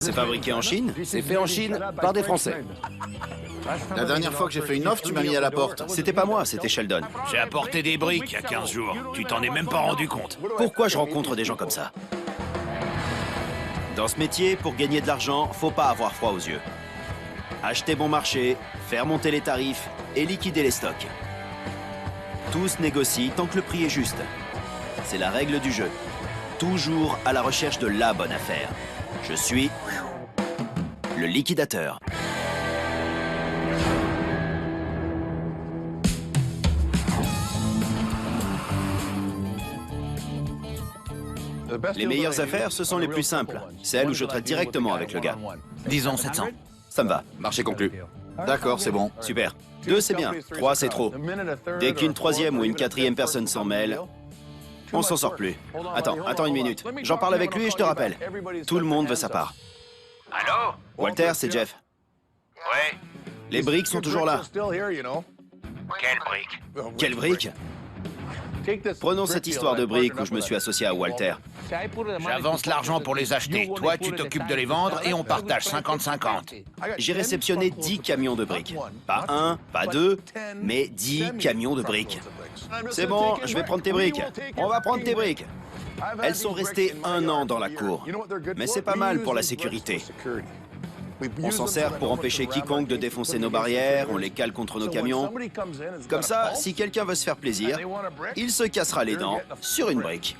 C'est fabriqué en Chine? C'est fait en Chine par des Français. La dernière fois que j'ai fait une offre, tu m'as mis à la porte. C'était pas moi, c'était Sheldon. J'ai apporté des briques il y a 15 jours. Tu t'en es même pas rendu compte. Pourquoi je rencontre des gens comme ça? Dans ce métier, pour gagner de l'argent, faut pas avoir froid aux yeux. Acheter bon marché, faire monter les tarifs et liquider les stocks. Tous négocient tant que le prix est juste. C'est la règle du jeu. Toujours à la recherche de la bonne affaire. Je suis le liquidateur. Les meilleures affaires, ce sont les plus simples. Celles où je traite directement avec le gars. Disons 700. Ça me va. Marché conclu. D'accord, c'est bon. Super. 2, c'est bien. 3, c'est trop. Dès qu'une troisième ou une quatrième personne s'en mêle, on s'en sort plus. Attends une minute. J'en parle avec lui et je te rappelle. Tout le monde veut sa part. Allô? Walter, c'est Jeff. Ouais. Les briques sont toujours là. Quelle brique? Quelle brique? Prenons cette histoire de briques où je me suis associé à Walter. J'avance l'argent pour les acheter. Toi, tu t'occupes de les vendre et on partage 50-50. J'ai réceptionné 10 camions de briques. Pas un, pas deux, mais 10 camions de briques. C'est bon, je vais prendre tes briques. On va prendre tes briques. Elles sont restées 1 an dans la cour. Mais c'est pas mal pour la sécurité. On s'en sert pour empêcher quiconque de défoncer nos barrières, on les cale contre nos camions. Comme ça, si quelqu'un veut se faire plaisir, il se cassera les dents sur une brique.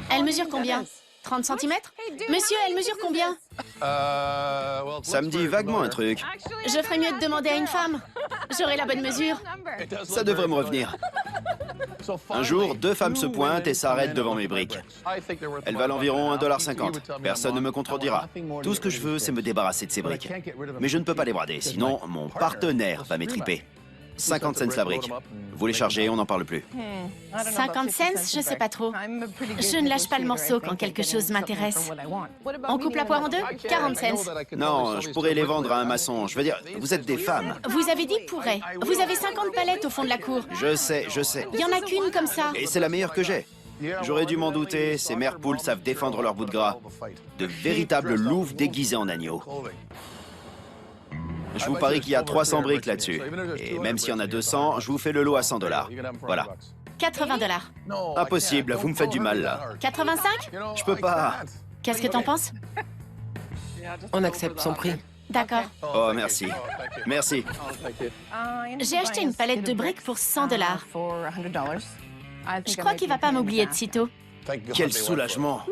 Elle mesure combien? 30 cm? Monsieur, elle mesure combien? Ça me dit vaguement un truc. Je ferais mieux de demander à une femme. J'aurai la bonne mesure. Ça devrait me revenir. Un jour, 2 femmes se pointent et s'arrêtent devant mes briques. Elles valent environ 1,50 $. Personne ne me contredira. Tout ce que je veux, c'est me débarrasser de ces briques. Mais je ne peux pas les brader, sinon mon partenaire va m'étriper. 50 cents la brique. Vous les chargez, on n'en parle plus. 50 cents, je sais pas trop. Je ne lâche pas le morceau quand quelque chose m'intéresse. On coupe la poire en deux? 40 cents. Non, je pourrais les vendre à un maçon. Je veux dire, vous êtes des femmes. Vous avez dit pourrait. Vous avez 50 palettes au fond de la cour. Je sais. Il y en a qu'une comme ça. Et c'est la meilleure que j'ai. J'aurais dû m'en douter, ces mères poules savent défendre leur bout de gras. De véritables louves déguisées en agneaux. Je vous parie qu'il y a 300 briques là-dessus. Et même s'il y en a 200, je vous fais le lot à 100 $. Voilà. 80 $. Impossible, vous me faites du mal là. 85? Je peux pas. Qu'est-ce que t'en penses? On accepte son prix. D'accord. Oh, merci. Merci. J'ai acheté une palette de briques pour 100 $. Je crois qu'il va pas m'oublier de sitôt. Quel soulagement.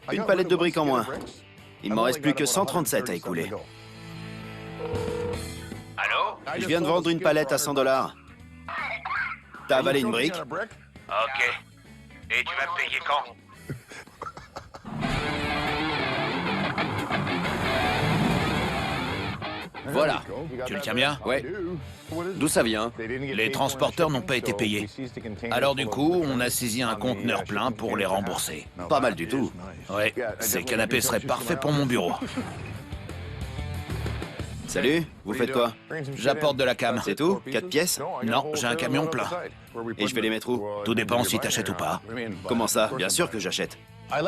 Une palette de briques en moins. Il m'en reste plus que 137 à écouler. Allô? Je viens de vendre une palette à 100 $. T'as avalé une brique? Ok. Et tu vas me payer quand? Voilà. Tu le tiens bien? Ouais. D'où ça vient? Les transporteurs n'ont pas été payés. Alors du coup, on a saisi un conteneur plein pour les rembourser. Pas mal du tout. Ouais, ces canapés seraient parfaits pour mon bureau. Salut, vous faites quoi? J'apporte de la cam. C'est tout? 4 pièces? Non, j'ai un camion plein. Et je vais les mettre où? Tout dépend si t'achètes ou pas. Comment ça? Bien sûr que j'achète.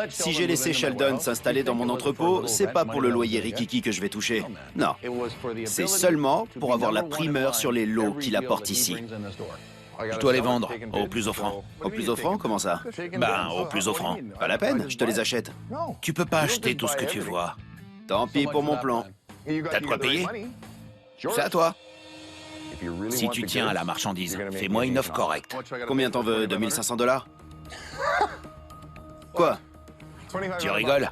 Si j'ai laissé Sheldon s'installer dans mon entrepôt, c'est pas pour le loyer rikiki que je vais toucher. Non. C'est seulement pour avoir la primeur sur les lots qu'il apporte ici. Je dois les vendre au plus offrant. Au plus offrant, comment ça? Ben, au plus offrant. Pas la peine, je te les achète. Tu peux pas acheter tout ce que tu vois. Tant pis pour mon plan. T'as de quoi payer? C'est à toi. Si tu tiens à la marchandise, fais-moi une offre correcte. Combien t'en veux? 2500 $? Quoi? Tu rigoles?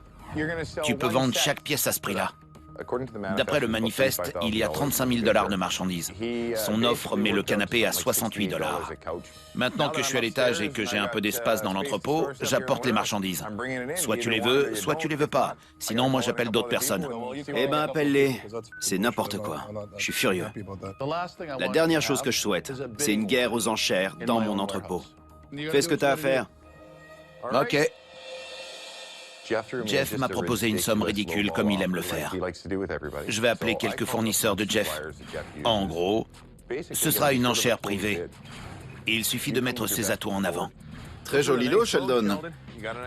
Tu peux vendre chaque pièce à ce prix-là. D'après le manifeste, il y a 35 000 $ de marchandises. Son offre met le canapé à 68 $. Maintenant que je suis à l'étage et que j'ai un peu d'espace dans l'entrepôt, j'apporte les marchandises. Soit tu les veux, soit tu les veux pas. Sinon, moi, j'appelle d'autres personnes. Eh ben, appelle-les. C'est n'importe quoi. Je suis furieux. La dernière chose que je souhaite, c'est une guerre aux enchères dans mon entrepôt. Fais ce que t'as à faire. Ok. Jeff m'a proposé une somme ridicule comme il aime le faire. Je vais appeler quelques fournisseurs de Jeff. En gros, ce sera une enchère privée. Il suffit de mettre ses atouts en avant. Très joli lot, Sheldon.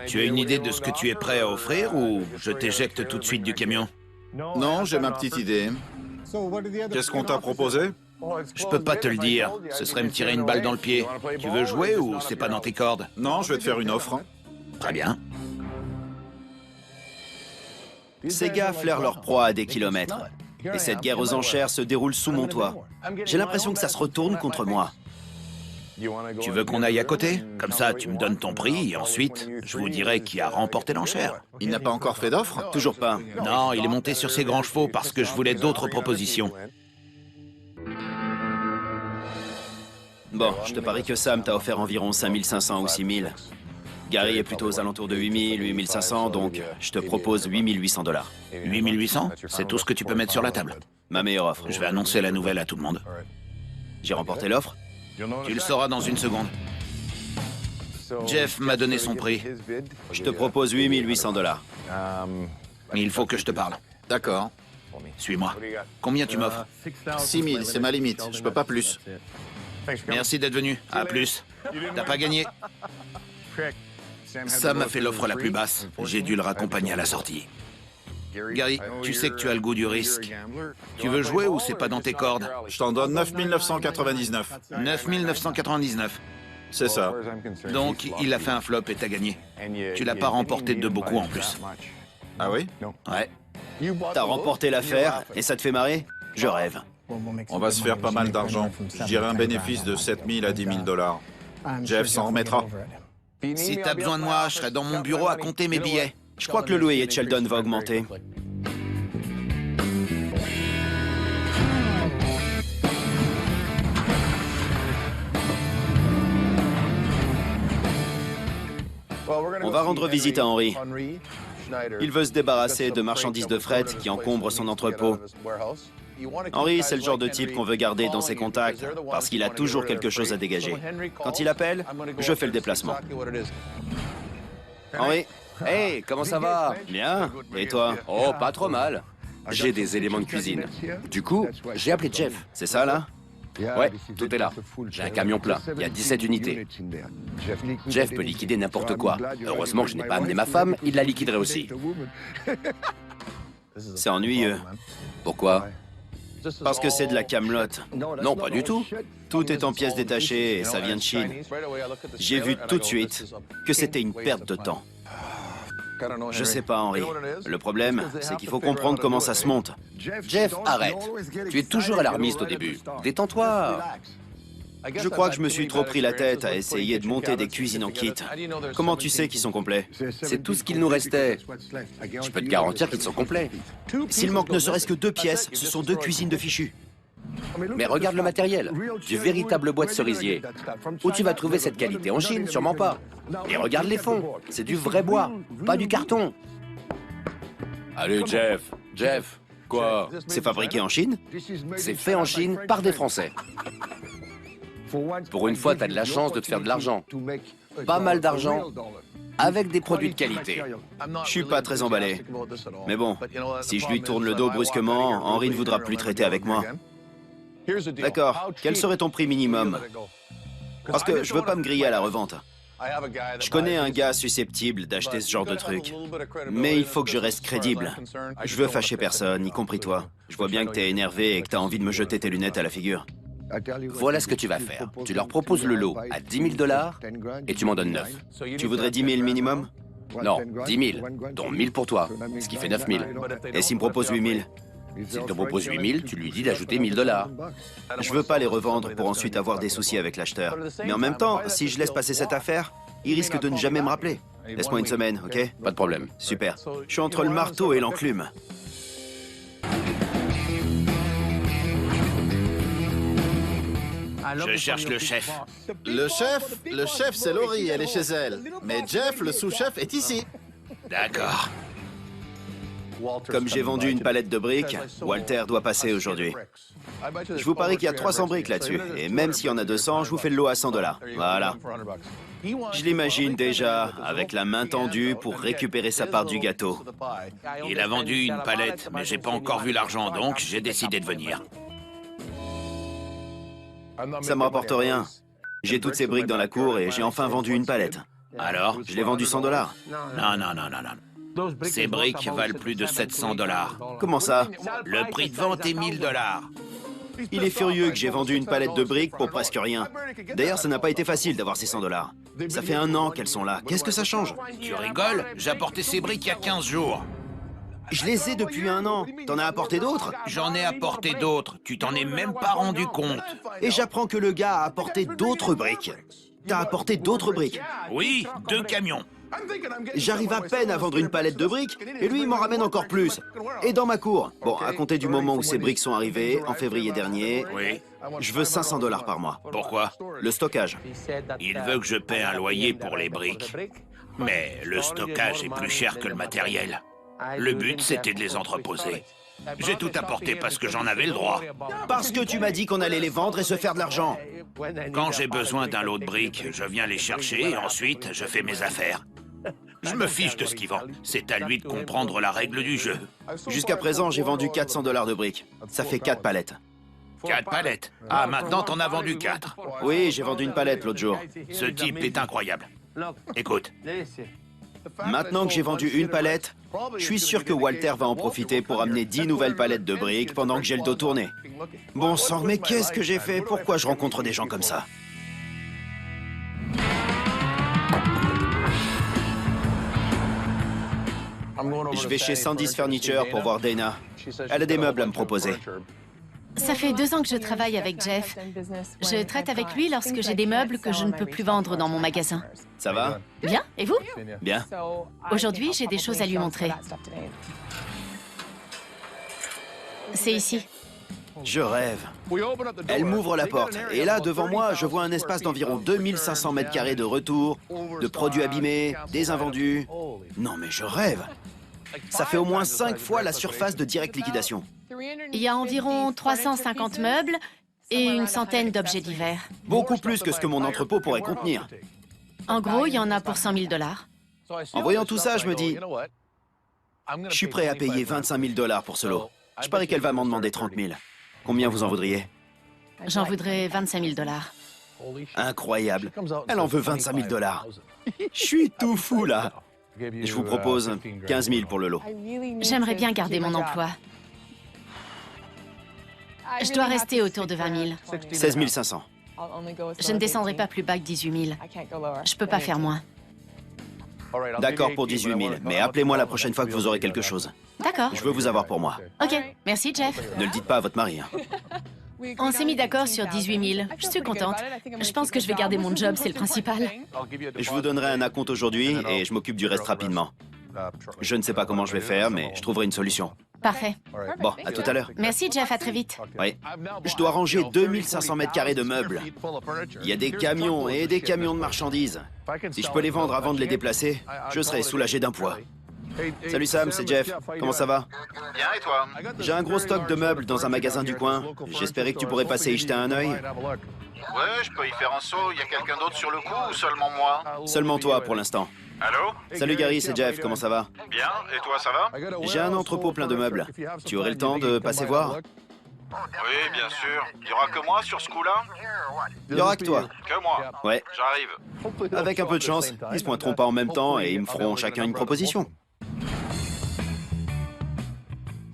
Tu as une idée de ce que tu es prêt à offrir ou je t'éjecte tout de suite du camion? Non, j'ai ma petite idée. Qu'est-ce qu'on t'a proposé? Je peux pas te le dire. Ce serait me tirer une balle dans le pied. Tu veux jouer ou c'est pas dans tes cordes? Non, je vais te faire une offre. Très bien. Ces gars flairent leur proie à des kilomètres. Et cette guerre aux enchères se déroule sous mon toit. J'ai l'impression que ça se retourne contre moi. Tu veux qu'on aille à côté? Comme ça, tu me donnes ton prix et ensuite, je vous dirai qui a remporté l'enchère. Il n'a pas encore fait d'offre? Toujours pas. Non, il est monté sur ses grands chevaux parce que je voulais d'autres propositions. Bon, je te parie que Sam t'a offert environ 5500 ou 6000. Gary est plutôt aux alentours de 8000, 8500, donc je te propose 8800 $. 8800? C'est tout ce que tu peux mettre sur la table. Ma meilleure offre. Je vais annoncer la nouvelle à tout le monde. J'ai remporté l'offre? Tu le sauras dans une seconde. Jeff m'a donné son prix. Je te propose 8800 $. Mais il faut que je te parle. D'accord. Suis-moi. Combien tu m'offres? 6000, c'est ma limite. Je peux pas plus. Merci d'être venu. À plus. T'as pas gagné. Ça m'a fait l'offre la plus basse. J'ai dû le raccompagner à la sortie. Gary, tu sais que tu as le goût du risque. Tu veux jouer ou c'est pas dans tes cordes? Je t'en donne 9999. 9999. C'est ça. Donc, il a fait un flop et t'as gagné. Tu l'as pas remporté de beaucoup en plus. Ah oui? Ouais. T'as remporté l'affaire et ça te fait marrer? Je rêve. On va se faire pas mal d'argent. Je dirais un bénéfice de 7000 à 10 000 $. Jeff s'en remettra. Si t'as besoin de moi, je serai dans mon bureau à compter mes billets. Je crois que le loyer de Sheldon va augmenter. On va rendre visite à Henry. Il veut se débarrasser de marchandises de fret qui encombrent son entrepôt. Henry, c'est le genre de type qu'on veut garder dans ses contacts parce qu'il a toujours quelque chose à dégager. Quand il appelle, je fais le déplacement. Henry? Hey, comment ça va? Bien. Et toi? Oh, pas trop mal. J'ai des éléments de cuisine. Du coup, j'ai appelé Jeff. C'est ça, là? Ouais, tout est là. J'ai un camion plein. Il y a 17 unités. Jeff peut liquider n'importe quoi. Heureusement que je n'ai pas amené ma femme, il la liquiderait aussi. C'est ennuyeux. Pourquoi? Parce que c'est de la camelote. Non, pas du tout. Tout est en pièces détachées et ça vient de Chine. J'ai vu tout de suite que c'était une perte de temps. Je sais pas, Henry. Le problème, c'est qu'il faut comprendre comment ça se monte. Jeff, arrête. Tu es toujours alarmiste au début. Détends-toi. Je crois que je me suis trop pris la tête à essayer de monter des cuisines en kit. Comment tu sais qu'ils sont complets? C'est tout ce qu'il nous restait. Je peux te garantir qu'ils sont complets. S'il manque ne serait-ce que 2 pièces, ce sont 2 cuisines de fichus. Mais regarde le matériel. Du véritable bois de cerisier. Où tu vas trouver cette qualité? En Chine? Sûrement pas. Et regarde les fonds. C'est du vrai bois, pas du carton. Allez, Jeff. Jeff, quoi? C'est fabriqué en Chine? C'est fait en Chine par des Français. Pour une fois, t'as de la chance de te faire de l'argent. Pas mal d'argent, avec des produits de qualité. Je suis pas très emballé. Mais bon, si je lui tourne le dos brusquement, Henry ne voudra plus traiter avec moi. D'accord. Quel serait ton prix minimum? Parce que je veux pas me griller à la revente. Je connais un gars susceptible d'acheter ce genre de truc. Mais il faut que je reste crédible. Je veux fâcher personne, y compris toi. Je vois bien que t'es énervé et que t'as envie de me jeter tes lunettes à la figure. Voilà ce que tu vas faire. Tu leur proposes le lot à 10 000 $ et tu m'en donnes 9. Tu voudrais 10 000 minimum? Non, 10 000, dont 1000 pour toi, ce qui fait 9 000. Et s'il me propose 8 000? S'il te propose 8 000, tu lui dis d'ajouter 1 000 $. Je veux pas les revendre pour ensuite avoir des soucis avec l'acheteur. Mais en même temps, si je laisse passer cette affaire, il risque de ne jamais me rappeler. Laisse-moi une semaine, ok? Pas de problème. Super. Je suis entre le marteau et l'enclume. Je cherche le chef. Le chef, c'est Laurie, elle est chez elle. Mais Jeff, le sous-chef, est ici. D'accord. Comme j'ai vendu une palette de briques, Walter doit passer aujourd'hui. Je vous parie qu'il y a 300 briques là-dessus. Et même s'il y en a 200, je vous fais le lot à 100 $. Voilà. Je l'imagine déjà, avec la main tendue pour récupérer sa part du gâteau. Il a vendu une palette, mais j'ai pas encore vu l'argent, donc j'ai décidé de venir. Ça me rapporte rien. J'ai toutes ces briques dans la cour et j'ai enfin vendu une palette. Alors? Je l'ai vendue 100 $. Non, non, non, non, non. Ces briques valent plus de 700 $. Comment ça? Le prix de vente est 1000 $. Il est furieux que j'ai vendu une palette de briques pour presque rien. D'ailleurs, ça n'a pas été facile d'avoir ces 100 $. Ça fait 1 an qu'elles sont là. Qu'est-ce que ça change? Tu rigoles? J'ai apporté ces briques il y a 15 jours. Je les ai depuis 1 an. T'en as apporté d'autres? J'en ai apporté d'autres. Tu t'en es même pas rendu compte. Et j'apprends que le gars a apporté d'autres briques. T'as apporté d'autres briques? Oui, 2 camions. J'arrive à peine à vendre une palette de briques, et lui, il m'en ramène encore plus. Et dans ma cour. Bon, à compter du moment où ces briques sont arrivées, en février dernier, Oui. je veux 500 $ par mois. Pourquoi? Le stockage. Il veut que je paie un loyer pour les briques. Mais le stockage est plus cher que le matériel. Le but, c'était de les entreposer. J'ai tout apporté parce que j'en avais le droit. Parce que tu m'as dit qu'on allait les vendre et se faire de l'argent. Quand j'ai besoin d'un lot de briques, je viens les chercher et ensuite, je fais mes affaires. Je me fiche de ce qu'il vend. C'est à lui de comprendre la règle du jeu. Jusqu'à présent, j'ai vendu 400 $ de briques. Ça fait 4 palettes. 4 palettes. Ah, maintenant, t'en as vendu 4. Oui, j'ai vendu une palette l'autre jour. Ce type est incroyable. Écoute, Maintenant que j'ai vendu une palette, je suis sûr que Walter va en profiter pour amener 10 nouvelles palettes de briques pendant que j'ai le dos tourné. Bon sang, mais qu'est-ce que j'ai fait? Pourquoi je rencontre des gens comme ça? Je vais chez Sandy's Furniture pour voir Dana. Elle a des meubles à me proposer. Ça fait 2 ans que je travaille avec Jeff. Je traite avec lui lorsque j'ai des meubles que je ne peux plus vendre dans mon magasin. Ça va? Bien, et vous? Bien. Aujourd'hui, j'ai des choses à lui montrer. C'est ici. Je rêve. Elle m'ouvre la porte, et là, devant moi, je vois un espace d'environ 2500 mètres carrés de retour, de produits abîmés, des invendus. Non, mais je rêve. Ça fait au moins 5 fois la surface de Direct Liquidation. Il y a environ 350 meubles et une centaine d'objets divers. Beaucoup plus que ce que mon entrepôt pourrait contenir. En gros, il y en a pour 100 000 $. En voyant tout ça, je me dis, je suis prêt à payer 25 000 $ pour ce lot. Je parie qu'elle va m'en demander 30 000. Combien vous en voudriez? J'en voudrais 25 000 $. Incroyable. Elle en veut 25 000 $. Je suis tout fou, là. Je vous propose 15 000 pour le lot. J'aimerais bien garder mon emploi. Je dois rester autour de 20 000. 16 500. Je ne descendrai pas plus bas que 18 000. Je peux pas faire moins. D'accord pour 18 000, mais appelez-moi la prochaine fois que vous aurez quelque chose. D'accord. Je veux vous avoir pour moi. Ok. Merci, Jeff. Ne le dites pas à votre mari. Hein. On s'est mis d'accord sur 18 000. Je suis contente. Je pense que je vais garder mon job, c'est le principal. Je vous donnerai un acompte aujourd'hui et je m'occupe du reste rapidement. Je ne sais pas comment je vais faire, mais je trouverai une solution. Parfait. Bon, à tout à l'heure. Merci, Jeff. À très vite. Oui. Je dois ranger 2500 mètres carrés de meubles. Il y a des camions et des camions de marchandises. Si je peux les vendre avant de les déplacer, je serai soulagé d'un poids. Salut Sam, c'est Jeff. Comment ça va? Bien, et toi? J'ai un gros stock de meubles dans un magasin du coin. J'espérais que tu pourrais passer y jeter un œil. Ouais, je peux y faire un saut. Il y a quelqu'un d'autre sur le coup ou seulement moi? Seulement toi pour l'instant. Allô? Salut Gary, c'est Jeff. Comment ça va? Bien, et toi, ça va? J'ai un entrepôt plein de meubles. Tu aurais le temps de passer voir? Oui, bien sûr. Il y aura que moi sur ce coup-là? Il y aura que toi. Que moi? Ouais. J'arrive. Avec un peu de chance, ils se pointeront pas en même temps et ils me feront chacun une proposition.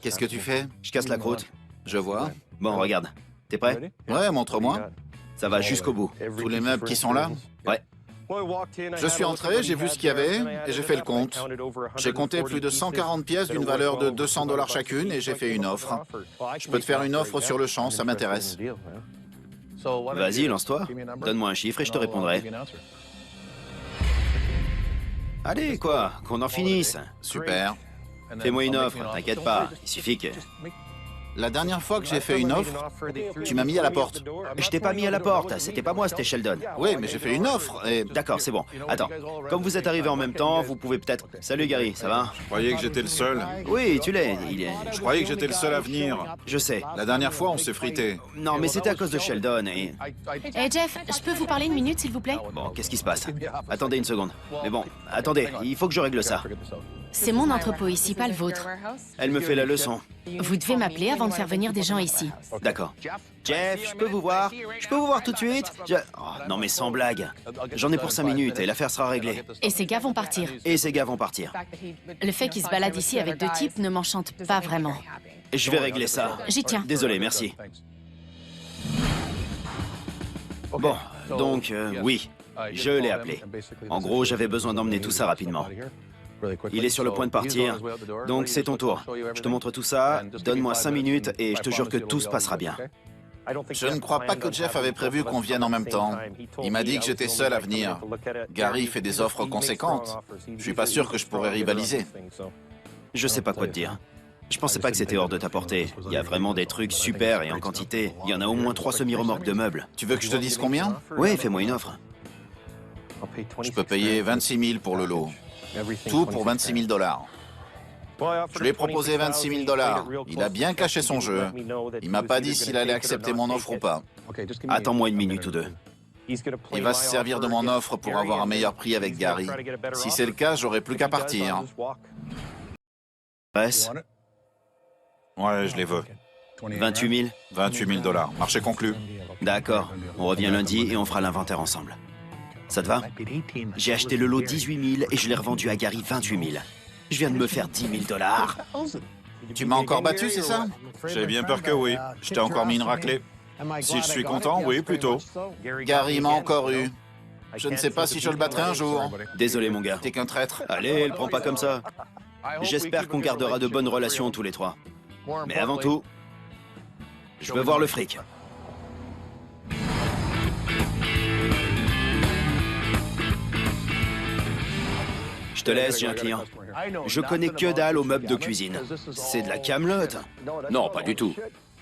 Qu'est-ce que tu fais? Je casse la croûte. Je vois. Bon, regarde. T'es prêt? Ouais, montre-moi. Ça va jusqu'au bout. Tous les meubles qui sont là? Ouais. Je suis entré, j'ai vu ce qu'il y avait et j'ai fait le compte. J'ai compté plus de 140 pièces d'une valeur de 200 $ chacune et j'ai fait une offre. Je peux te faire une offre sur le champ, ça m'intéresse. Vas-y, lance-toi. Donne-moi un chiffre et je te répondrai. Allez, quoi, qu'on en finisse. Super. Fais-moi une offre, t'inquiète pas. Il suffit que... La dernière fois que j'ai fait une offre, tu m'as mis à la porte. Je t'ai pas mis à la porte, c'était pas moi, c'était Sheldon. Oui, mais j'ai fait une offre et... D'accord, c'est bon. Attends, comme vous êtes arrivés en même temps, vous pouvez peut-être... Salut Gary, ça va? Je croyais que j'étais le seul. Oui, tu l'es. Je croyais que j'étais le seul à venir. Je sais. La dernière fois, on s'est frité. Non, mais c'était à cause de Sheldon et... Eh, Jeff, je peux vous parler une minute, s'il vous plaît? Bon, qu'est-ce qui se passe? Attendez une seconde. Mais bon, attendez, il faut que je règle ça. C'est mon entrepôt ici, pas le vôtre. Elle me fait la leçon. Vous devez m'appeler avant de faire venir des gens ici. D'accord. Jeff, je peux vous voir? Je peux vous voir tout de suite? Oh, non mais sans blague. J'en ai pour 5 minutes et l'affaire sera réglée. Et ces gars vont partir. Et ces gars vont partir. Le fait qu'ils se baladent ici avec 2 types ne m'enchante pas vraiment. Je vais régler ça. J'y tiens. Désolé, merci. Bon, donc, oui, je l'ai appelé. En gros, j'avais besoin d'emmener tout ça rapidement. Il est sur le point de partir, donc c'est ton tour. Je te montre tout ça, donne-moi 5 minutes et je te jure que tout se passera bien. Je ne crois pas que Jeff avait prévu qu'on vienne en même temps. Il m'a dit que j'étais seul à venir. Gary fait des offres conséquentes. Je suis pas sûr que je pourrais rivaliser. Je sais pas quoi te dire. Je pensais pas que c'était hors de ta portée. Il y a vraiment des trucs super et en quantité. Il y en a au moins 3 semi-remorques de meubles. Tu veux que je te dise combien? Oui, fais-moi une offre. Je peux payer 26 000 pour le lot. Tout pour 26 000 $. Je lui ai proposé 26 000 $. Il a bien caché son jeu. Il m'a pas dit s'il allait accepter mon offre ou pas. Attends-moi une minute ou deux. Il va se servir de mon offre pour avoir un meilleur prix avec Gary. Si c'est le cas, j'aurai plus qu'à partir. Reste Ouais, je les veux. 28 000. 28 000 $. Marché conclu. D'accord. On revient lundi et on fera l'inventaire ensemble. Ça te va? J'ai acheté le lot 18 000 et je l'ai revendu à Gary 28 000. Je viens de me faire 10 000 $. Tu m'as encore battu, c'est ça? J'ai bien peur que oui. Je t'ai encore mis une raclée. Si je suis content, oui, plutôt. Gary m'a encore eu. Je ne sais pas si je le battrai un jour. Désolé, mon gars. T'es qu'un traître. Allez, le prends pas comme ça. J'espère qu'on gardera de bonnes relations tous les trois. Mais avant tout, je veux voir le fric. Je te laisse, j'ai un client. Je connais que dalle aux meubles de cuisine. C'est de la camelote. Non, pas du tout.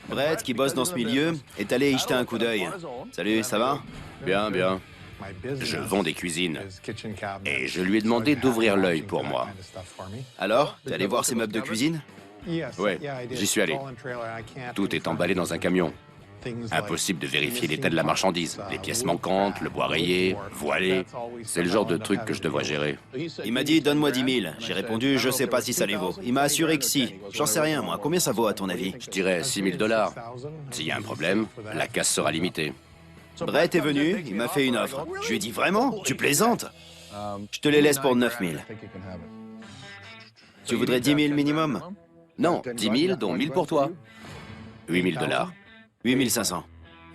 Brett, qui bosse dans ce milieu, est allé y jeter un coup d'œil. Salut, ça va? Bien, bien. Je vends des cuisines. Et je lui ai demandé d'ouvrir l'œil pour moi. Alors, t'es allé voir ces meubles de cuisine? Ouais, j'y suis allé. Tout est emballé dans un camion. Impossible de vérifier l'état de la marchandise. Les pièces manquantes, le bois rayé, voilé. C'est le genre de truc que je devrais gérer. Il m'a dit, donne-moi 10 000. J'ai répondu, je sais pas si ça les vaut. Il m'a assuré que si. J'en sais rien, moi. Combien ça vaut, à ton avis? Je dirais 6 000 $. S'il y a un problème, la casse sera limitée. Brett est venu, il m'a fait une offre. Je lui ai dit, vraiment? Tu plaisantes? Je te les laisse pour 9 000. Tu voudrais 10 000 minimum? Non, 10 000, dont 1 000 pour toi. 8 000 $. 8 500.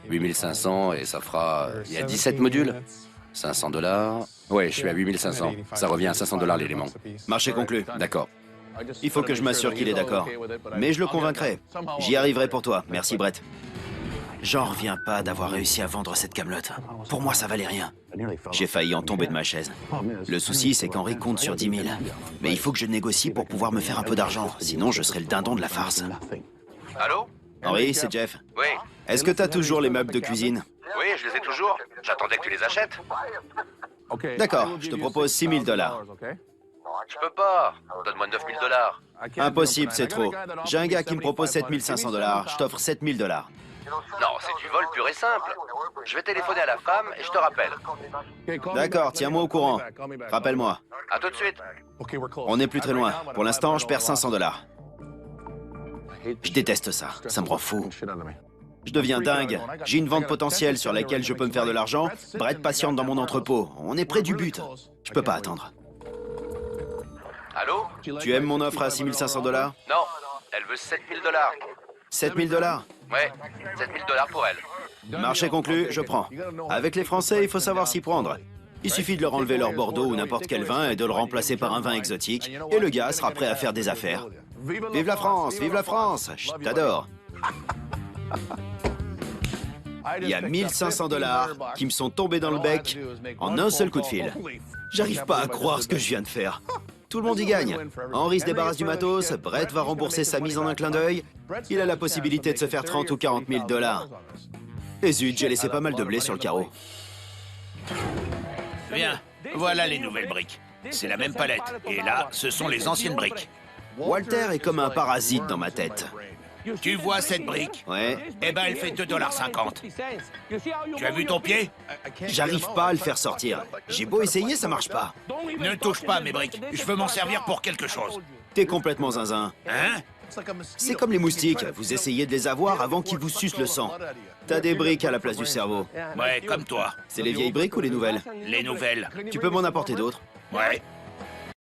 8 500 et ça fera... Il y a 17 modules. 500 $. Ouais, je suis à 8 500. Ça revient à 500 $ l'élément. Marché conclu. D'accord. Il faut que je m'assure qu'il est d'accord. Mais je le convaincrai. J'y arriverai pour toi. Merci, Brett. J'en reviens pas d'avoir réussi à vendre cette camelote. Pour moi, ça valait rien. J'ai failli en tomber de ma chaise. Le souci, c'est qu'Henri compte sur 10 000. Mais il faut que je négocie pour pouvoir me faire un peu d'argent. Sinon, je serai le dindon de la farce. Allô? Henri, c'est Jeff. Oui. Est-ce que t'as toujours les meubles de cuisine? Oui, je les ai toujours. J'attendais que tu les achètes. D'accord, je te propose 6 000 $. Je peux pas. Donne-moi 9 000 $. Impossible, c'est trop. J'ai un gars qui me propose 7 500 $. Je t'offre 7 000 $. Non, c'est du vol pur et simple. Je vais téléphoner à la femme et je te rappelle. D'accord, tiens-moi au courant. Rappelle-moi. À tout de suite. On n'est plus très loin. Pour l'instant, je perds 500 $. Je déteste ça. Ça me rend fou. Je deviens dingue. J'ai une vente potentielle sur laquelle je peux me faire de l'argent. Brett patiente dans mon entrepôt. On est près du but. Je peux pas attendre. Allô? Tu aimes mon offre à 6 500 $? Non, elle veut 7 000 $. 7 000 $? Ouais, 7 000 $ pour elle. Marché conclu, je prends. Avec les Français, il faut savoir s'y prendre. Il suffit de leur enlever leur Bordeaux ou n'importe quel vin et de le remplacer par un vin exotique, et le gars sera prêt à faire des affaires. Vive la France! Vive la France! Je t'adore! Il y a 1 500 $ qui me sont tombés dans le bec en un seul coup de fil. J'arrive pas à croire ce que je viens de faire. Tout le monde y gagne. Henri se débarrasse du matos, Brett va rembourser sa mise en un clin d'œil. Il a la possibilité de se faire 30 ou 40 000 $. Et zut, j'ai laissé pas mal de blé sur le carreau. Viens, voilà les nouvelles briques. C'est la même palette. Et là, ce sont les anciennes briques. Walter est comme un parasite dans ma tête. Tu vois cette brique? Ouais. Eh ben, elle fait 2,50 $. Tu as vu ton pied? J'arrive pas à le faire sortir. J'ai beau essayer, ça marche pas. Ne touche pas à mes briques. Je veux m'en servir pour quelque chose. T'es complètement zinzin. Hein? C'est comme les moustiques, vous essayez de les avoir avant qu'ils vous sucent le sang. T'as des briques à la place du cerveau. Ouais, comme toi. C'est les vieilles briques ou les nouvelles? Les nouvelles. Tu peux m'en apporter d'autres? Ouais.